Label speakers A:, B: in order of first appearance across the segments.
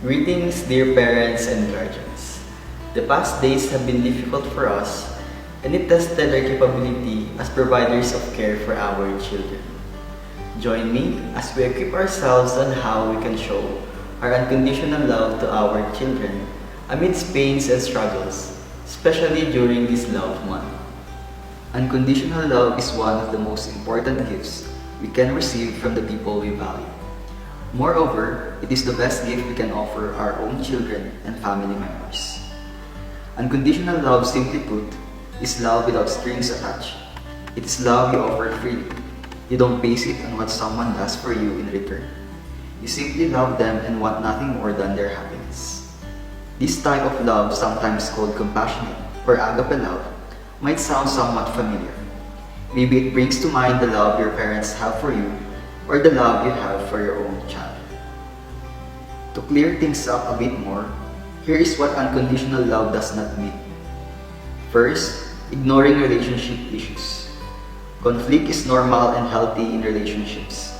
A: Greetings, dear parents and guardians. The past days have been difficult for us, and it tested our capability as providers of care for our children. Join me as we equip ourselves on how we can show our unconditional love to our children amidst pains and struggles, especially during this love month. Unconditional love is one of the most important gifts we can receive from the people we value. Moreover, it is the best gift we can offer our own children and family members. Unconditional love, simply put, is love without strings attached. It is love you offer freely. You don't base it on what someone does for you in return. You simply love them and want nothing more than their happiness. This type of love, sometimes called compassionate or agape love, might sound somewhat familiar. Maybe it brings to mind the love your parents have for you or the love you have for your own child. To clear things up a bit more, here is what unconditional love does not mean. First, ignoring relationship issues. Conflict is normal and healthy in relationships.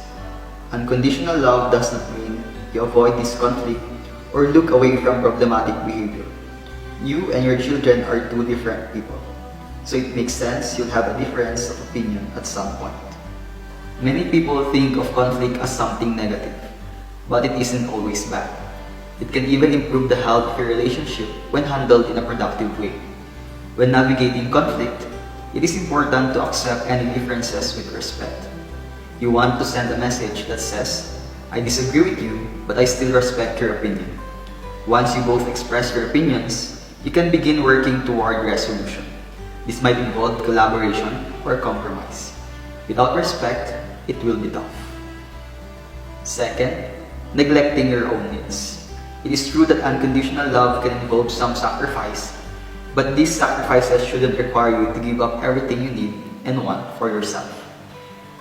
A: Unconditional love does not mean you avoid this conflict or look away from problematic behavior. You and your children are two different people, so it makes sense you'll have a difference of opinion at some point. Many people think of conflict as something negative, but it isn't always bad. It can even improve the health of your relationship when handled in a productive way. When navigating conflict, it is important to accept any differences with respect. You want to send a message that says, "I disagree with you, but I still respect your opinion." Once you both express your opinions, you can begin working toward resolution. This might involve collaboration or compromise. Without respect, it will be tough. Second, neglecting your own needs. It is true that unconditional love can involve some sacrifice, but these sacrifices shouldn't require you to give up everything you need and want for yourself.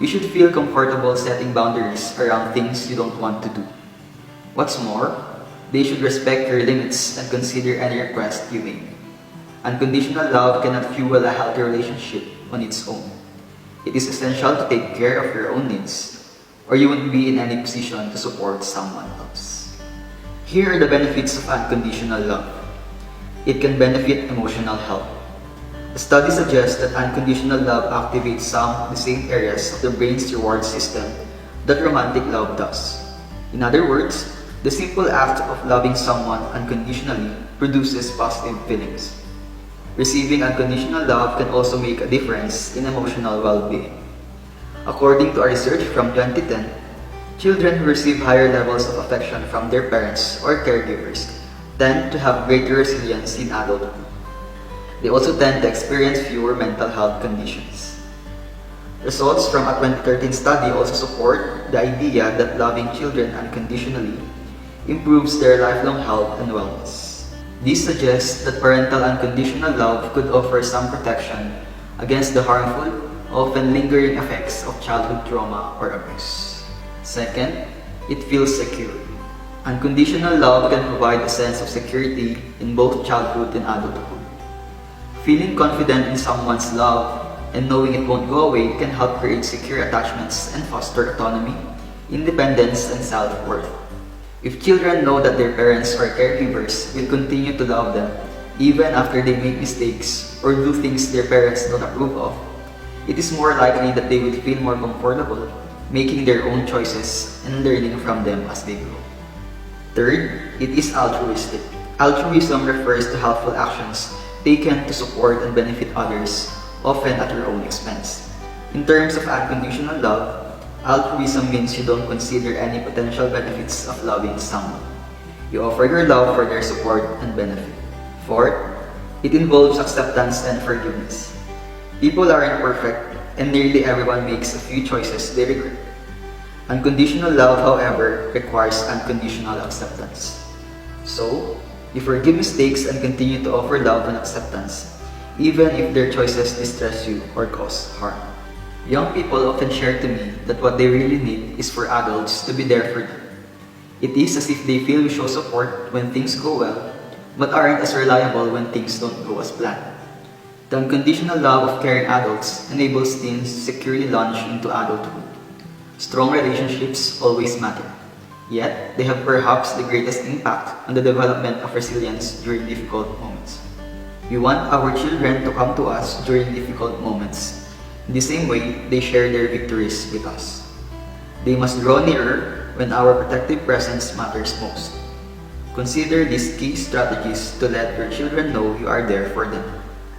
A: You should feel comfortable setting boundaries around things you don't want to do. What's more, they should respect your limits and consider any request you make. Unconditional love cannot fuel a healthy relationship on its own. It is essential to take care of your own needs, or you won't be in any position to support someone else. Here are the benefits of unconditional love. It can benefit emotional health. The study suggests that unconditional love activates some of the same areas of the brain's reward system that romantic love does. In other words, the simple act of loving someone unconditionally produces positive feelings. Receiving unconditional love can also make a difference in emotional well-being. According to a research from 2010, children who receive higher levels of affection from their parents or caregivers tend to have greater resilience in adulthood. They also tend to experience fewer mental health conditions. Results from a 2013 study also support the idea that loving children unconditionally improves their lifelong health and wellness. This suggests that parental unconditional love could offer some protection against the harmful, often lingering effects of childhood trauma or abuse. Second, it feels secure. Unconditional love can provide a sense of security in both childhood and adulthood. Feeling confident in someone's love and knowing it won't go away can help create secure attachments and foster autonomy, independence, and self-worth. If children know that their parents or caregivers will continue to love them even after they make mistakes or do things their parents don't approve of, it is more likely that they will feel more comfortable making their own choices and learning from them as they grow. Third, it is altruistic. Altruism refers to helpful actions taken to support and benefit others, often at your own expense. In terms of unconditional love, altruism means you don't consider any potential benefits of loving someone. You offer your love for their support and benefit. Fourth, it involves acceptance and forgiveness. People are imperfect, and nearly everyone makes a few choices they regret. Unconditional love, however, requires unconditional acceptance. So, you forgive mistakes and continue to offer love and acceptance, even if their choices distress you or cause harm. Young people often share to me that what they really need is for adults to be there for them. It is as if they feel we show support when things go well, but aren't as reliable when things don't go as planned. The unconditional love of caring adults enables teens to securely launch into adulthood. Strong relationships always matter. Yet, they have perhaps the greatest impact on the development of resilience during difficult moments. We want our children to come to us during difficult moments. In the same way, they share their victories with us. They must draw nearer when our protective presence matters most. Consider these key strategies to let your children know you are there for them.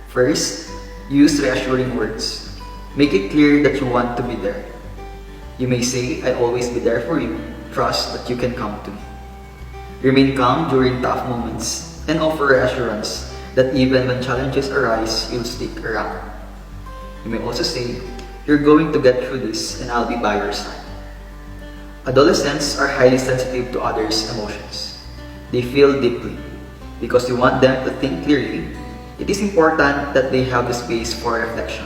A: First, use reassuring words. Make it clear that you want to be there. You may say, "I'll always be there for you. Trust that you can come to me." Remain calm during tough moments and offer reassurance that even when challenges arise, you'll stick around. You may also say, "You're going to get through this and I'll be by your side." Adolescents are highly sensitive to others' emotions. They feel deeply. Because you want them to think clearly, it is important that they have the space for reflection.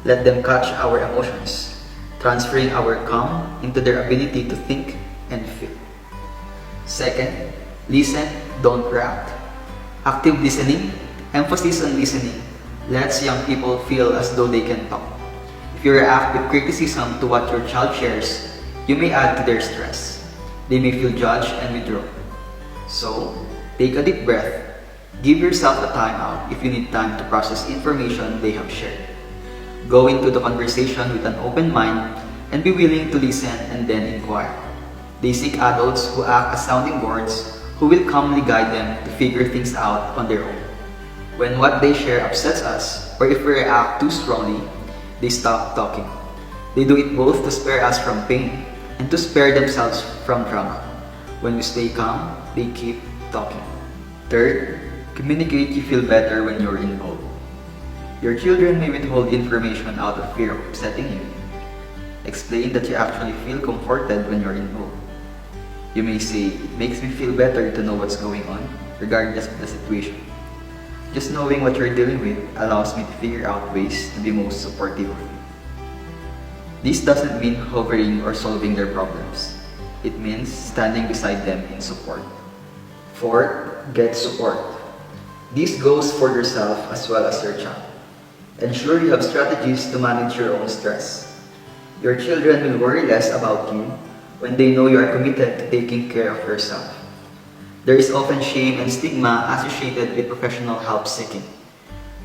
A: Let them catch our emotions, transferring our calm into their ability to think and feel. Second, listen, don't react. Active listening, emphasis on listening, lets young people feel as though they can talk. If you react with criticism to what your child shares, you may add to their stress. They may feel judged and withdraw. So, take a deep breath. Give yourself a time out if you need time to process information they have shared. Go into the conversation with an open mind and be willing to listen and then inquire. They seek adults who act as sounding boards who will calmly guide them to figure things out on their own. When what they share upsets us, or if we react too strongly, they stop talking. They do it both to spare us from pain and to spare themselves from drama. When we stay calm, they keep talking. Third, communicate you feel better when you're involved. Your children may withhold information out of fear of upsetting you. Explain that you actually feel comforted when you're involved. You may say, "It makes me feel better to know what's going on, regardless of the situation. Just knowing what you're dealing with allows me to figure out ways to be most supportive of you." This doesn't mean hovering or solving their problems. It means standing beside them in support. Fourth, get support. This goes for yourself as well as your child. Ensure you have strategies to manage your own stress. Your children will worry less about you when they know you are committed to taking care of yourself. There is often shame and stigma associated with professional help seeking.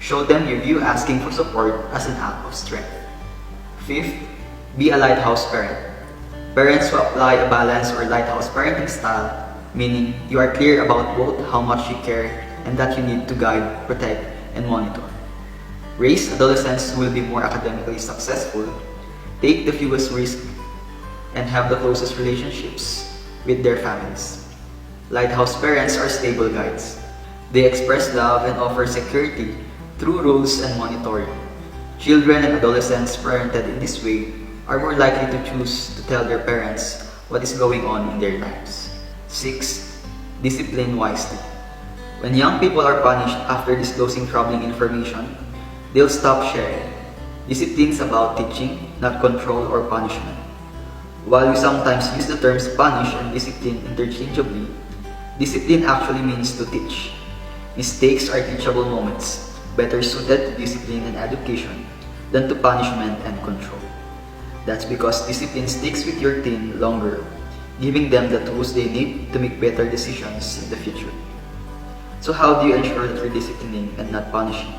A: Show them you view asking for support as an act of strength. Fifth, be a lighthouse parent. Parents who apply a balanced or lighthouse parenting style, meaning you are clear about both how much you care and that you need to guide, protect, and monitor. Raise adolescents who will be more academically successful, take the fewest risks, and have the closest relationships with their families. Lighthouse parents are stable guides. They express love and offer security through rules and monitoring. Children and adolescents parented in this way are more likely to choose to tell their parents what is going on in their lives. 6. Discipline wisely. When young people are punished after disclosing troubling information, they'll stop sharing. Discipline is about teaching, not control or punishment. While we sometimes use the terms punish and discipline interchangeably, discipline actually means to teach. Mistakes are teachable moments, better suited to discipline and education than to punishment and control. That's because discipline sticks with your teen longer, giving them the tools they need to make better decisions in the future. So how do you ensure that you're disciplining and not punishing?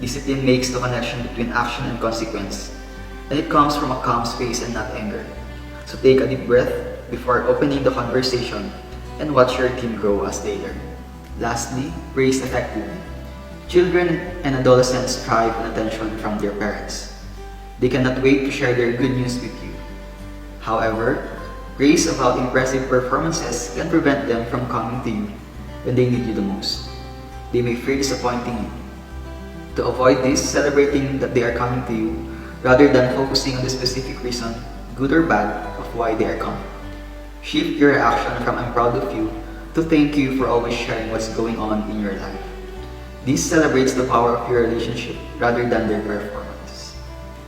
A: Discipline makes the connection between action and consequence, and it comes from a calm space and not anger. So take a deep breath before opening the conversation and watch your teen grow as they learn. Lastly, praise effectively. Children and adolescents thrive on attention from their parents. They cannot wait to share their good news with you. However, praise about impressive performances can prevent them from coming to you when they need you the most. They may fear disappointing you. To avoid this, celebrating that they are coming to you rather than focusing on the specific reason, good or bad, of why they are coming. Shift your reaction from "I'm proud of you" to "thank you for always sharing what's going on in your life." This celebrates the power of your relationship rather than their performance.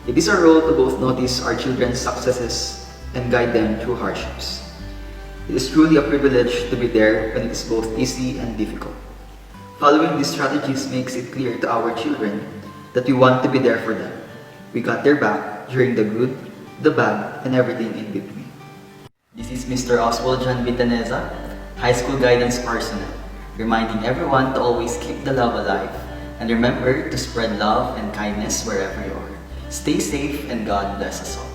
A: It is our role to both notice our children's successes and guide them through hardships. It is truly a privilege to be there when it is both easy and difficult. Following these strategies makes it clear to our children that we want to be there for them. We got their back during the good, the bad, and everything in between. This is Mr. Oswald John Vitaneza, High School Guidance Personnel, reminding everyone to always keep the love alive and remember to spread love and kindness wherever you are. Stay safe and God bless us all.